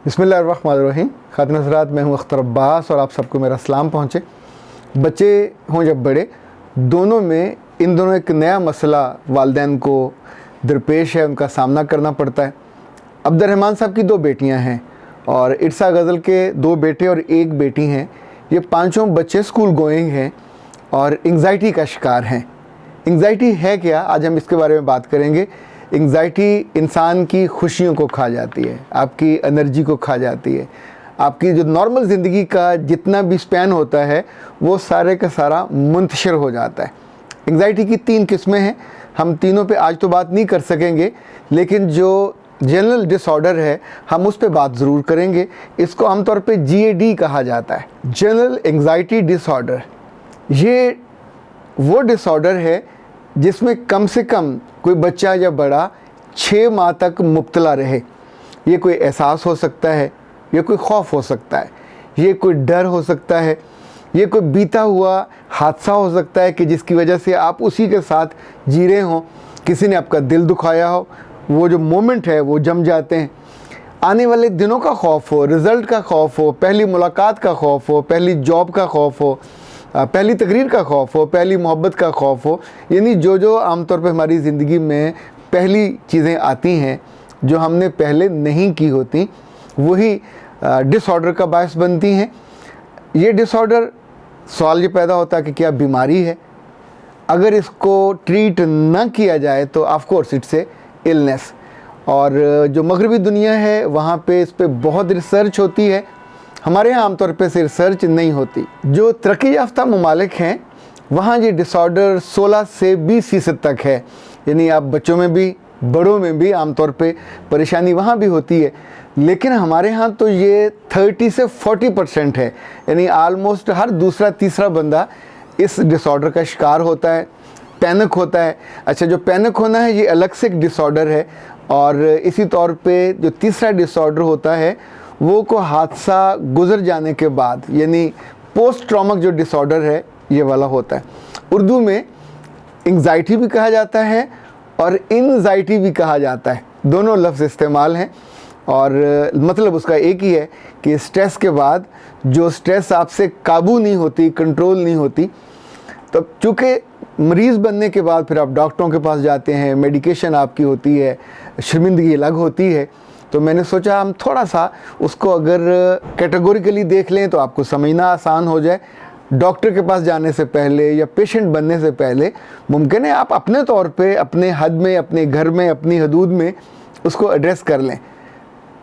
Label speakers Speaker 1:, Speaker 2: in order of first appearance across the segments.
Speaker 1: बिस्मिल्लाहिर्रहमानिर्रहीम। खातिन हज़रात, मैं हूँ अख्तर अब्बास और आप सबको मेरा सलाम पहुँचे। बच्चे हों जब बड़े, दोनों में इन दोनों एक नया मसला वालिदैन को दरपेश है, उनका सामना करना पड़ता है। अब्दुर्रहमान साहब की 2 बेटियाँ हैं और इरसा गज़ल के 2 बेटे और 1 बेटी हैं। ये पाँचों बच्चे स्कूल गोइंग हैं और एंग्ज़ाइटी का शिकार हैं। एंग्ज़ाइटी है क्या, आज हम इसके बारे में बात करेंगे। एंग्ज़ाइटी इंसान की खुशियों को खा जाती है, आपकी एनर्जी को खा जाती है, आपकी जो नॉर्मल ज़िंदगी का जितना भी स्पैन होता है वो सारे का सारा मुंतशिर हो जाता है। एंग्ज़ाइटी की 3 किस्में हैं, हम तीनों पे आज तो बात नहीं कर सकेंगे, लेकिन जो जनरल डिसऑर्डर है हम उस पर बात ज़रूर करेंगे। इसको आमतौर पे GAD कहा जाता है, जनरल एंग्ज़ाइटी डिसऑर्डर। ये वो डिसऑर्डर है जिसमें कम से कम कोई बच्चा या बड़ा 6 माह तक मुब्तला रहे। ये कोई एहसास हो सकता है, ये कोई खौफ हो सकता है, ये कोई डर हो सकता है, ये कोई बीता हुआ हादसा हो सकता है कि जिसकी वजह से आप उसी के साथ जी रहे हों, किसी ने आपका दिल दुखाया हो, वो जो मोमेंट है वो जम जाते हैं। आने वाले दिनों का खौफ हो, रिज़ल्ट का खौफ हो, पहली मुलाकात का खौफ हो, पहली जॉब का खौफ हो, पहली तकरीर का खौफ हो, पहली मोहब्बत का खौफ हो, यानी जो आमतौर पे हमारी ज़िंदगी में पहली चीज़ें आती हैं जो हमने पहले नहीं की होती, वही डिसऑर्डर का बायस बनती हैं। ये डिसऑर्डर, सवाल ये पैदा होता है कि क्या बीमारी है। अगर इसको ट्रीट ना किया जाए तो of course it's a illness. और जो मगरबी दुनिया है वहाँ पे इस पर बहुत रिसर्च होती है, हमारे यहाँ आमतौर पे से रिसर्च नहीं होती। जो तरक्की याफ्ता ममालिक हैं वहाँ ये डिसऑर्डर 16 से 20% तक है, यानी आप बच्चों में भी बड़ों में भी आमतौर पे परेशानी वहाँ भी होती है। लेकिन हमारे यहाँ तो ये 30 से 40% है, यानी आलमोस्ट हर दूसरा तीसरा बंदा इस डिसऑर्डर का शिकार होता है, पैनिक होता है। अच्छा, जो पैनिक होना है ये अलग से एक डिसऑर्डर है। और इसी तौर पे जो तीसरा डिसऑर्डर होता है वो को हादसा गुजर जाने के बाद, यानी पोस्ट ट्रॉमिक जो डिसऑर्डर है ये वाला होता है। उर्दू में एंग्ज़ाइटी भी कहा जाता है और एंग्ज़ाइटी भी कहा जाता है, दोनों लफ्ज़ इस्तेमाल हैं और मतलब उसका एक ही है कि स्ट्रेस के बाद जो स्ट्रेस आपसे काबू नहीं होती, कंट्रोल नहीं होती, तब चूँकि मरीज़ बनने के बाद फिर आप डॉक्टरों के पास जाते हैं, मेडिकेशन आपकी होती है, शर्मिंदगी अलग होती है। तो मैंने सोचा हम थोड़ा सा उसको अगर कैटेगोरिकली देख लें तो आपको समझना आसान हो जाए। डॉक्टर के पास जाने से पहले या पेशेंट बनने से पहले मुमकिन है आप अपने तौर पे अपने हद में, अपने घर में, अपनी हदूद में उसको एड्रेस कर लें।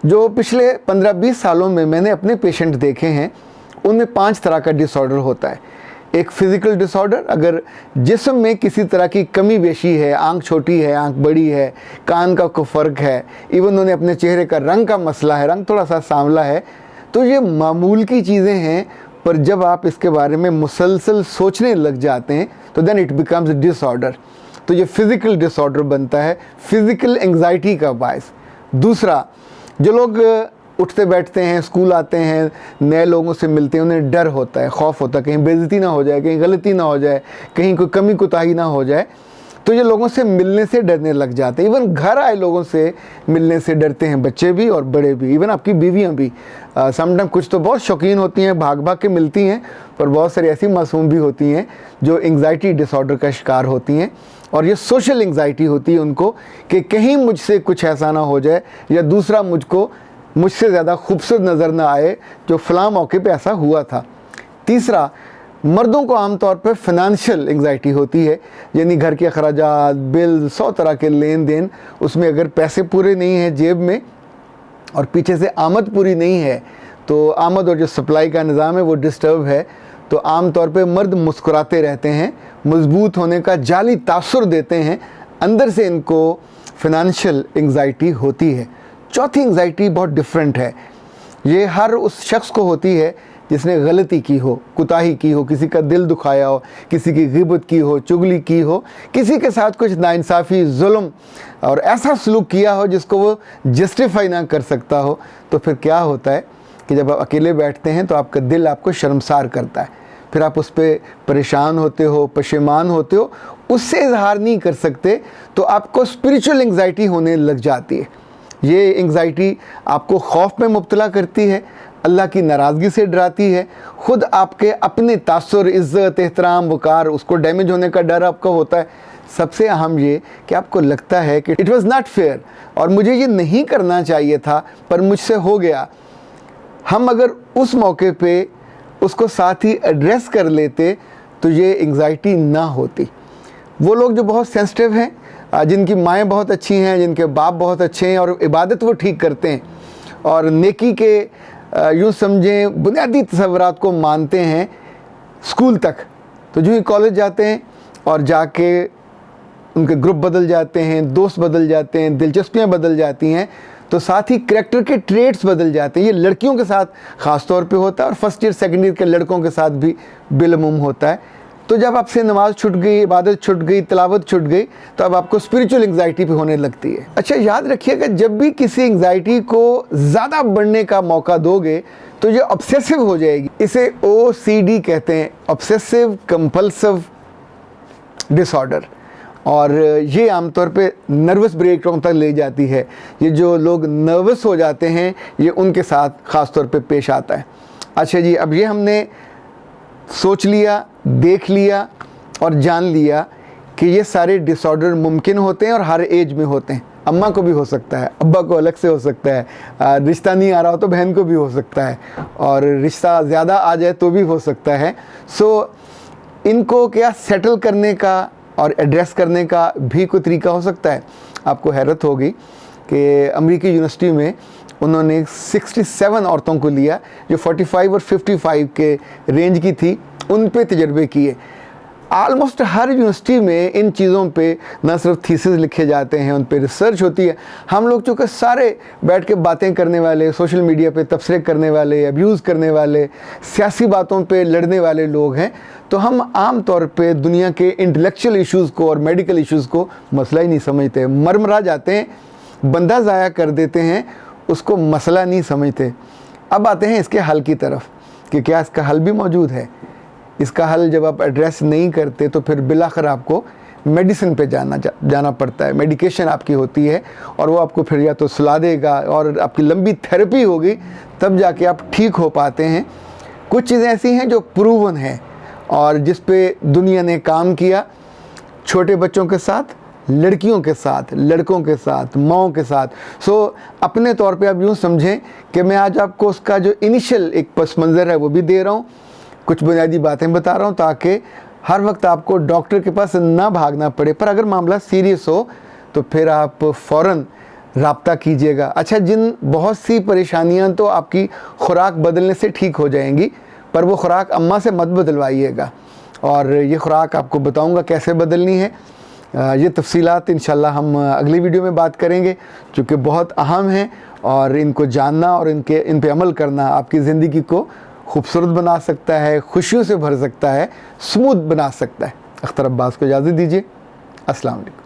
Speaker 1: जो पिछले 15-20 सालों में मैंने अपने पेशेंट देखे हैं उनमें 5 तरह का डिसऑर्डर होता है। एक फ़िज़िकल डिसऑर्डर, अगर जिस्म में किसी तरह की कमी बेशी है, आंख छोटी है, आंख बड़ी है, कान का कोई फ़र्क है, इवन उन्होंने अपने चेहरे का रंग का मसला है, रंग थोड़ा सा सांवला है, तो ये मामूल की चीज़ें हैं। पर जब आप इसके बारे में मुसलसल सोचने लग जाते हैं तो देन इट बिकम्स डिसऑर्डर। तो ये फ़िज़िकल डिसऑर्डर बनता है, फ़िज़िकल एंग्ज़ाइटी का बायस। दूसरा, जो लोग उठते बैठते हैं, स्कूल आते हैं, नए लोगों से मिलते हैं, उन्हें डर होता है, खौफ होता है कहीं बेइज्जती ना हो जाए, कहीं गलती ना हो जाए, कहीं कोई कमी कोताही ना हो जाए, तो ये लोगों से मिलने से डरने लग जाते हैं। इवन घर आए लोगों से मिलने से डरते हैं, बच्चे भी और बड़े भी, इवन आपकी बीवियाँ भी। समटाइम कुछ तो बहुत शौकीन होती हैं, भाग भाग के मिलती हैं, पर बहुत सारी ऐसी मासूम भी होती हैं जो एंग्ज़ाइटी डिसऑर्डर का शिकार होती हैं। और ये सोशल एंग्ज़ाइटी होती है उनको कि कहीं मुझसे कुछ ऐसा ना हो जाए या दूसरा मुझसे ज़्यादा खूबसूरत नज़र ना आए जो फ़लाँ मौके पे ऐसा हुआ था। तीसरा, मर्दों को आमतौर पर फ़ाइनेंशियल एंग्ज़ाइटी होती है, यानी घर के अखराजात, बिल, 100 तरह के लेन देन, उसमें अगर पैसे पूरे नहीं हैं जेब में और पीछे से आमद पूरी नहीं है तो आमद और जो सप्लाई का निज़ाम है वो डिस्टर्ब है, तो आम तौर पे मर्द मुस्कुराते रहते हैं, मजबूत होने का जाली तासुर देते हैं, अंदर से इनको फ़ाइनेंशियल एंग्ज़ाइटी होती है। चौथी एंग्ज़ाइटी बहुत डिफरेंट है, ये हर उस शख्स को होती है जिसने गलती की हो, कुताही की हो, किसी का दिल दुखाया हो, किसी की ग़िबत की हो, चुगली की हो, किसी के साथ कुछ नाइंसाफ़ी, जुल्म और ऐसा सलूक किया हो जिसको वो जस्टिफाई ना कर सकता हो। तो फिर क्या होता है कि जब आप अकेले बैठते हैं तो आपका दिल आपको शर्मसार करता है, फिर आप उस पर परेशान होते हो, पशेमान होते हो, उससे इजहार नहीं कर सकते, तो आपको स्पिरिचुअल एंग्ज़ाइटी होने लग जाती है। ये एंग्जाइटी आपको खौफ में मुब्तला करती है, अल्लाह की नाराज़गी से डराती है, ख़ुद आपके अपने तासुर, इज़्ज़त, एहतराम, वक़ार उसको डैमेज होने का डर आपका होता है। सबसे अहम ये कि आपको लगता है कि इट वाज़ नॉट फेयर और मुझे ये नहीं करना चाहिए था पर मुझसे हो गया। हम अगर उस मौके पे उसको साथ ही एड्रेस कर लेते तो ये एंग्जाइटी ना होती। वो लोग जो बहुत सेंसिटिव हैं, जिनकी माएँ बहुत अच्छी हैं, जिनके बाप बहुत अच्छे हैं और इबादत वो ठीक करते हैं और नेकी के यूँ समझें बुनियादी तसव्वुरात को मानते हैं स्कूल तक, तो जो ही कॉलेज जाते हैं और जाके उनके ग्रुप बदल जाते हैं, दोस्त बदल जाते हैं, दिलचस्पियाँ बदल जाती हैं, तो साथ ही करैक्टर के ट्रेट्स बदल जाते हैं। ये लड़कियों के साथ ख़ास तौर पे होता है और फर्स्ट ईयर सेकंड ईयर के लड़कों के साथ भी बिलमुम होता है। तो जब आपसे नमाज छूट गई, इबादत छूट गई, तिलावत छूट गई, तो अब आपको स्पिरिचुअल एंग्जाइटी भी होने लगती है। अच्छा, याद रखिएगा, जब भी किसी एंग्जाइटी को ज़्यादा बढ़ने का मौका दोगे तो ये ऑब्सेसिव हो जाएगी। इसे OCD कहते हैं, ऑब्सेसिव कंपल्सिव डिसऑर्डर, और ये आमतौर पे नर्वस ब्रेकडाउन तक ले जाती है। ये जो लोग नर्वस हो जाते हैं ये उनके साथ ख़ास तौर पे पेश आता है। अच्छा जी, अब ये हमने सोच लिया, देख लिया और जान लिया कि ये सारे डिसऑर्डर मुमकिन होते हैं और हर एज में होते हैं। अम्मा को भी हो सकता है, अब्बा को अलग से हो सकता है, रिश्ता नहीं आ रहा हो तो बहन को भी हो सकता है, और रिश्ता ज़्यादा आ जाए तो भी हो सकता है। सो इनको क्या सेटल करने का और एड्रेस करने का भी कोई तरीका हो सकता है। आपको हैरत होगी कि अमेरिकी यूनिवर्सिटी में उन्होंने 67 औरतों को लिया जो 45 और 55 के रेंज की थी, उन पे तजर्बे किए। आलमोस्ट हर यूनिवर्सिटी में इन चीज़ों पे न सिर्फ थीसिस लिखे जाते हैं, उन पे रिसर्च होती है। हम लोग चूँकि सारे बैठ के बातें करने वाले, सोशल मीडिया पे तबसरे करने वाले, अब्यूज़ करने वाले, सियासी बातों पे लड़ने वाले लोग हैं, तो हम आम तौर पे दुनिया के इंटेलेक्चुअल इश्यूज़ को और मेडिकल इश्यूज़ को मसला ही नहीं समझते, मरमरा जाते हैं, बंदा ज़ाया कर देते हैं, उसको मसला नहीं समझते। अब आते हैं इसके हल की तरफ कि क्या इसका हल भी मौजूद है। इसका हल जब आप एड्रेस नहीं करते तो फिर बिलाखिर आपको मेडिसिन पे जाना पड़ता है। मेडिकेशन आपकी होती है और वो आपको फिर या तो सुला देगा और आपकी लंबी थेरेपी होगी, तब जाके आप ठीक हो पाते हैं। कुछ चीज़ें ऐसी हैं जो प्रूवन हैं और जिस पे दुनिया ने काम किया, छोटे बच्चों के साथ, लड़कियों के साथ, लड़कों के साथ, माओं के साथ। सो अपने तौर पे आप यूँ समझें कि मैं आज आपको उसका जो इनिशियल एक पस मंज़र है वो भी दे रहा हूँ, कुछ बुनियादी बातें बता रहा हूँ ताकि हर वक्त आपको डॉक्टर के पास ना भागना पड़े। पर अगर मामला सीरियस हो तो फिर आप फ़ौरन राब्ता कीजिएगा। अच्छा, जिन बहुत सी परेशानियाँ तो आपकी खुराक बदलने से ठीक हो जाएंगी, पर वो खुराक अम्मा से मत बदलवाइएगा, और ये खुराक आपको बताऊँगा कैसे बदलनी है। ये तफसीलात इंशाल्लाह हम अगली वीडियो में बात करेंगे, चूँकि बहुत अहम हैं और इनको जानना और इन पे अमल करना आपकी ज़िंदगी को खूबसूरत बना सकता है, खुशियों से भर सकता है, स्मूथ बना सकता है। अख्तर अब्बास को इजाज़त दीजिए। अस्सलाम वालेकुम।